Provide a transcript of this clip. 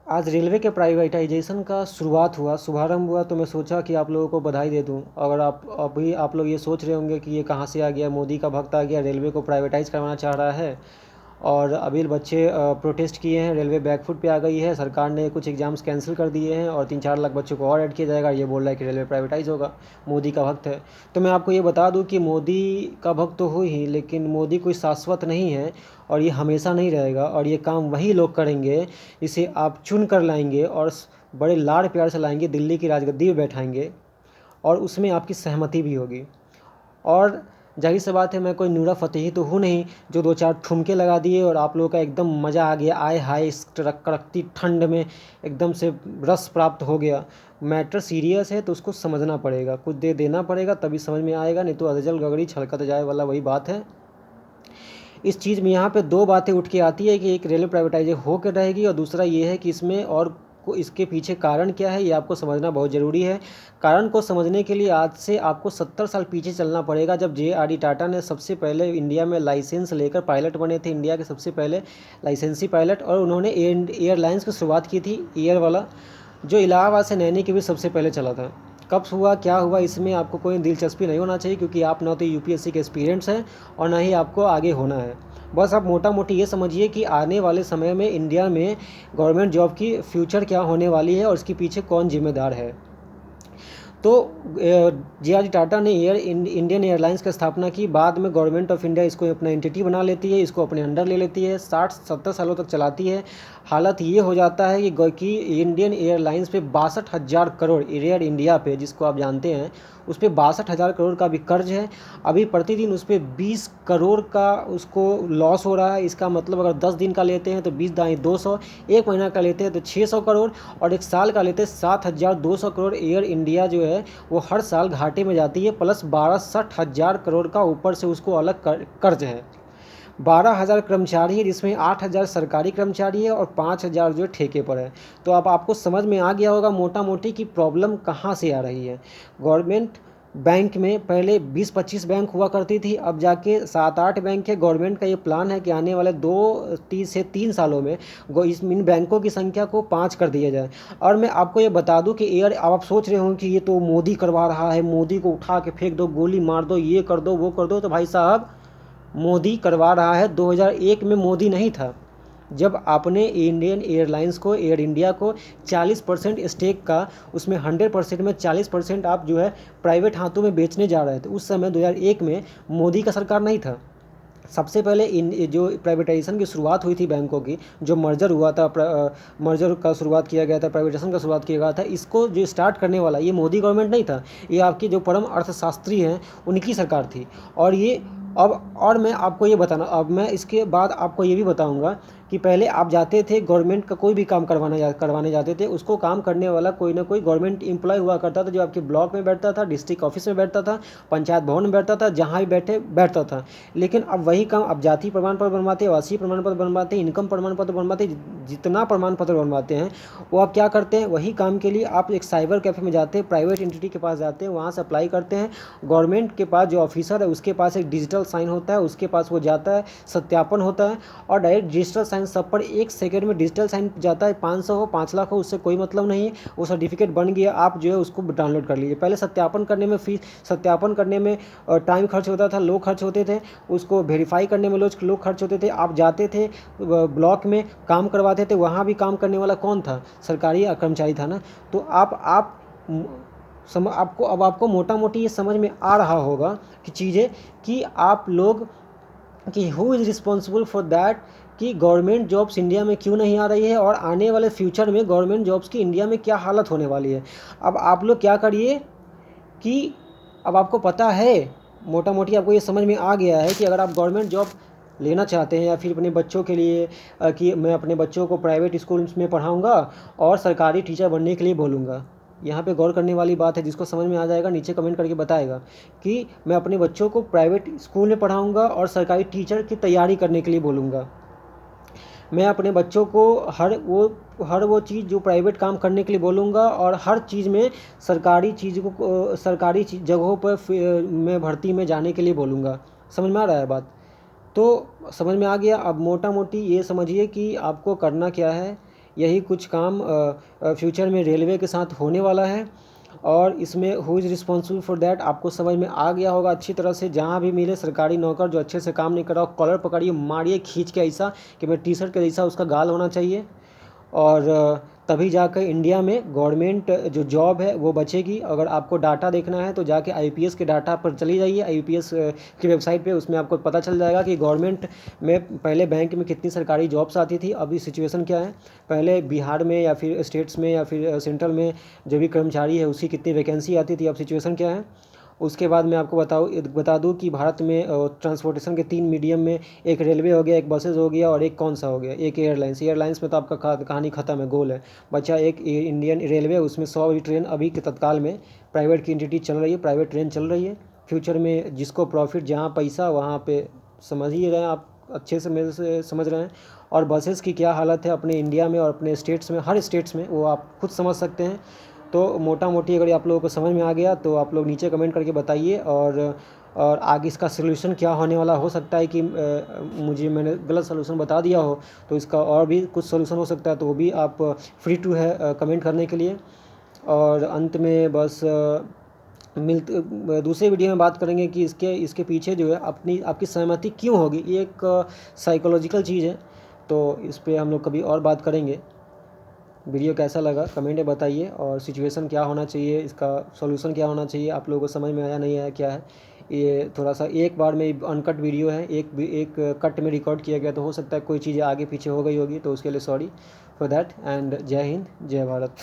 आज रेलवे के प्राइवेटाइजेशन का शुभारंभ हुआ, तो मैं सोचा कि आप लोगों को बधाई दे दूं। अगर आप लोग ये सोच रहे होंगे कि ये कहाँ से आ गया, मोदी का भक्त आ गया, रेलवे को प्राइवेटाइज करवाना चाह रहा है। और अभी बच्चे प्रोटेस्ट किए हैं, रेलवे बैकफुट पे आ गई है, सरकार ने कुछ एग्ज़ाम्स कैंसिल कर दिए हैं और 3-4 लाख बच्चों को और ऐड किया जाएगा। ये बोल रहा है कि रेलवे प्राइवेटाइज होगा, मोदी का भक्त है। तो मैं आपको ये बता दूं कि मोदी का भक्त तो हो ही, लेकिन मोदी कोई शाश्वत नहीं है और ये हमेशा नहीं रहेगा। और ये काम वही लोग करेंगे, इसे आप चुन कर लाएंगे और बड़े लाड़ प्यार से लाएंगे, दिल्ली की राजगद्दी में बैठाएंगे और उसमें आपकी सहमति भी होगी। और जाहिर सी बात है, मैं कोई नूरा फतेही तो हूँ नहीं जो 2-4 ठुमके लगा दिए और आप लोगों का एकदम मज़ा आ गया, आए हाय इस कड़कती ठंड में एकदम से रस प्राप्त हो गया। मैटर सीरियस है तो उसको समझना पड़ेगा, कुछ दे देना पड़ेगा, तभी समझ में आएगा, नहीं तो अधजल गगड़ी छलकत जाए वाला वही बात है। इस चीज़ में यहाँ पे दो बातें उठ के आती है कि एक रेलवे प्राइवेटाइज हो के रहेगी और दूसरा ये है कि इसमें और को इसके पीछे कारण क्या है, ये आपको समझना बहुत ज़रूरी है। कारण को समझने के लिए आज से आपको 70 साल पीछे चलना पड़ेगा, जब जे.आर.डी. टाटा ने सबसे पहले इंडिया में लाइसेंस लेकर पायलट बने थे, इंडिया के सबसे पहले लाइसेंसी पायलट। और उन्होंने एयरलाइंस की शुरुआत की थी, एयर वाला, जो इलाहाबाद से नैनी के बीच सबसे पहले चला था। कब हुआ, क्या हुआ, इसमें आपको कोई दिलचस्पी नहीं होना चाहिए, क्योंकि आप ना तो यूपीएससी के एक्सपीरियंस हैं और ना ही आपको आगे होना है। बस आप मोटा मोटी ये समझिए कि आने वाले समय में इंडिया में गवर्नमेंट जॉब की फ्यूचर क्या होने वाली है और इसके पीछे कौन जिम्मेदार है। तो जे.आर.डी. टाटा ने इंडियन एयरलाइंस की स्थापना की। बाद में गवर्नमेंट ऑफ इंडिया इसको अपना एंटिटी बना लेती है, इसको अपने अंडर ले लेती है, 60-70 सालों तक चलाती है। हालत ये हो जाता है कि इंडियन एयरलाइंस पे 62,000 करोड़, एयर इंडिया पे जिसको आप जानते हैं, उस पर 62,000 करोड़ का भी कर्ज है। अभी प्रतिदिन उस पर 20 करोड़ का उसको लॉस हो रहा है। इसका मतलब अगर 10 दिन का लेते हैं तो 20 दाएँ 200, एक महीना का लेते हैं तो 600 करोड़ और एक साल का लेते हैं 7,200 करोड़। एयर इंडिया जो है वो हर साल घाटे में जाती है, प्लस 60,000 करोड़ का ऊपर से उसको अलग कर्ज है। 12,000 कर्मचारी है, जिसमें 8,000 सरकारी कर्मचारी है और 5,000 जो ठेके पर है। तो अब आपको समझ में आ गया होगा मोटा मोटी की प्रॉब्लम कहाँ से आ रही है। गवर्नमेंट बैंक में पहले 20-25 बैंक हुआ करती थी, अब जाके 7-8 बैंक है। गवर्नमेंट का ये प्लान है कि आने वाले 2 से 3 सालों में इन बैंकों की संख्या को 5 कर दिया जाए। और मैं आपको ये बता दूं कि एयर, अब आप सोच रहे हो कि ये तो मोदी करवा रहा है, मोदी को उठा के फेंक दो, गोली मार दो, ये कर दो वो कर दो। तो भाई साहब, मोदी करवा रहा है। 2001 में मोदी नहीं था, जब आपने इंडियन एयरलाइंस को, एयर इंडिया को 40% स्टेक का, उसमें 100% में 40% आप जो है प्राइवेट हाथों में बेचने जा रहे थे। उस समय 2001 में मोदी का सरकार नहीं था। सबसे पहले जो प्राइवेटाइजेशन की शुरुआत हुई थी बैंकों की, जो मर्जर हुआ था, मर्जर का शुरुआत किया गया था, प्राइवेटाइजेशन का शुरुआत किया गया था, इसको जो स्टार्ट करने वाला ये मोदी गवर्नमेंट नहीं था, ये आपकी जो परम अर्थशास्त्री हैं उनकी सरकार थी। और ये अब, और मैं आपको ये बताना, अब मैं इसके बाद आपको ये भी बताऊंगा कि पहले आप जाते थे गवर्नमेंट का कोई भी काम करवाने जाते थे, उसको काम करने वाला कोई ना कोई गवर्नमेंट एम्प्लॉय हुआ करता था, जो आपके ब्लॉक में बैठता था, डिस्ट्रिक्ट ऑफिस में बैठता था, पंचायत भवन में बैठता था, जहाँ भी बैठता था। लेकिन अब वही काम, अब जाति प्रमाण पत्र बनवाते, आवासीय प्रमाण पत्र बनवाते, इनकम प्रमाण पत्र बनवाते, जितना प्रमाण पत्र बनवाते हैं वो आप क्या करते हैं, वही काम के लिए आप एक साइबर कैफ़े में जाते हैं, प्राइवेट एंटिटी के पास जाते हैं, वहाँ से अप्लाई करते हैं। गवर्नमेंट के पास जो ऑफिसर है उसके पास एक डिजिटल साइन होता है, उसके पास वो जाता है, सत्यापन होता है और डायरेक्ट डिजिटल साइन सब पर 1 सेकंड में डिजिटल साइन जाता है। 500 हो 5 लाख हो उससे कोई मतलब नहीं है, वो सर्टिफिकेट बन गया, आप जो है उसको डाउनलोड कर लीजिए। पहले सत्यापन करने में सत्यापन करने में टाइम खर्च होता था, लोग खर्च होते थे, उसको वेरीफाई करने में लोग खर्च होते थे। आप जाते थे ब्लॉक में काम करवाते थे, वहाँ भी काम करने वाला कौन था, सरकारी कर्मचारी था ना। तो आपको मोटा मोटी ये समझ में आ रहा होगा कि चीज़ें, कि आप लोग, कि who is responsible for that, कि गवर्नमेंट जॉब्स इंडिया में क्यों नहीं आ रही है और आने वाले फ्यूचर में गवर्नमेंट जॉब्स की इंडिया में क्या हालत होने वाली है। अब आप लोग क्या करिए कि अब आपको पता है, मोटा मोटी आपको ये समझ में आ गया है कि अगर आप गवर्नमेंट जॉब लेना चाहते हैं या फिर अपने बच्चों के लिए कि मैं अपने बच्चों को प्राइवेट स्कूल्स में पढ़ाऊँगा और सरकारी टीचर बनने के लिए बोलूँगा। यहाँ पे गौर करने वाली बात है, जिसको समझ में आ जाएगा नीचे कमेंट करके बताएगा कि मैं अपने बच्चों को प्राइवेट स्कूल में पढ़ाऊँगा और सरकारी टीचर की तैयारी करने के लिए बोलूँगा। मैं अपने बच्चों को हर वो चीज़ जो प्राइवेट काम करने के लिए बोलूँगा और हर चीज़ में सरकारी जगहों पर मैं भर्ती में जाने के लिए बोलूँगा। समझ में आ रहा है बात? तो समझ में आ गया। अब मोटा मोटी ये समझिए कि आपको करना क्या है, यही कुछ काम फ्यूचर में रेलवे के साथ होने वाला है। और इसमें who is responsible for that आपको समझ में आ गया होगा अच्छी तरह से। जहाँ भी मिले सरकारी नौकर जो अच्छे से काम नहीं कर रहा हो, कॉलर पकड़िए, मारिए खींच के ऐसा कि मैं टी शर्ट के जैसा उसका गाल होना चाहिए। और तभी जाकर इंडिया में गवर्नमेंट जो जॉब है वो बचेगी। अगर आपको डाटा देखना है तो जाके आईपीएस के डाटा पर चली जाइए, आईपीएस की वेबसाइट पे, उसमें आपको पता चल जाएगा कि गवर्नमेंट में पहले बैंक में कितनी सरकारी जॉब्स आती थी, अभी सिचुएशन क्या है। पहले बिहार में या फिर स्टेट्स में या फिर सेंट्रल में जो भी कर्मचारी है उसकी कितनी वैकेंसी आती थी, अब सिचुएशन क्या है। उसके बाद मैं आपको बता दूं कि भारत में ट्रांसपोर्टेशन के 3 मीडियम में एक रेलवे हो गया, एक बसेस हो गया और एक कौन सा हो गया, एक एयरलाइंस में तो आपका कहानी ख़त्म है, गोल है बच्चा एक इंडियन रेलवे। उसमें 100 ट्रेन अभी के तत्काल में प्राइवेट की एंटिटी चल रही है, प्राइवेट ट्रेन चल रही है। फ्यूचर में जिसको प्रॉफिट, जहाँ पैसा वहाँ पे समझ ही रहे हैं आप, अच्छे से मेरे से समझ रहे हैं। और बसेस की क्या हालत है अपने इंडिया में और अपने स्टेट्स में, हर स्टेट्स में, वो आप खुद समझ सकते हैं। तो मोटा मोटी अगर आप लोगों को समझ में आ गया तो आप लोग नीचे कमेंट करके बताइए। और आगे इसका सलूशन क्या होने वाला, हो सकता है कि मैंने गलत सलूशन बता दिया हो, तो इसका और भी कुछ सलूशन हो सकता है, तो वो भी आप फ्री टू है कमेंट करने के लिए। और अंत में बस दूसरे वीडियो में बात करेंगे कि इसके पीछे जो है आपकी सहमति क्यों होगी। ये एक साइकोलॉजिकल चीज़ है, तो इस पर हम लोग कभी और बात करेंगे। वीडियो कैसा लगा कमेंट में बताइए, और सिचुएशन क्या होना चाहिए, इसका सॉल्यूशन क्या होना चाहिए, आप लोगों को समझ में आया नहीं आया क्या है। ये थोड़ा सा एक बार में अनकट वीडियो है, एक कट में रिकॉर्ड किया गया, तो हो सकता है कोई चीज़ें आगे पीछे हो गई होगी, तो उसके लिए सॉरी फॉर दैट। एंड जय हिंद, जय भारत।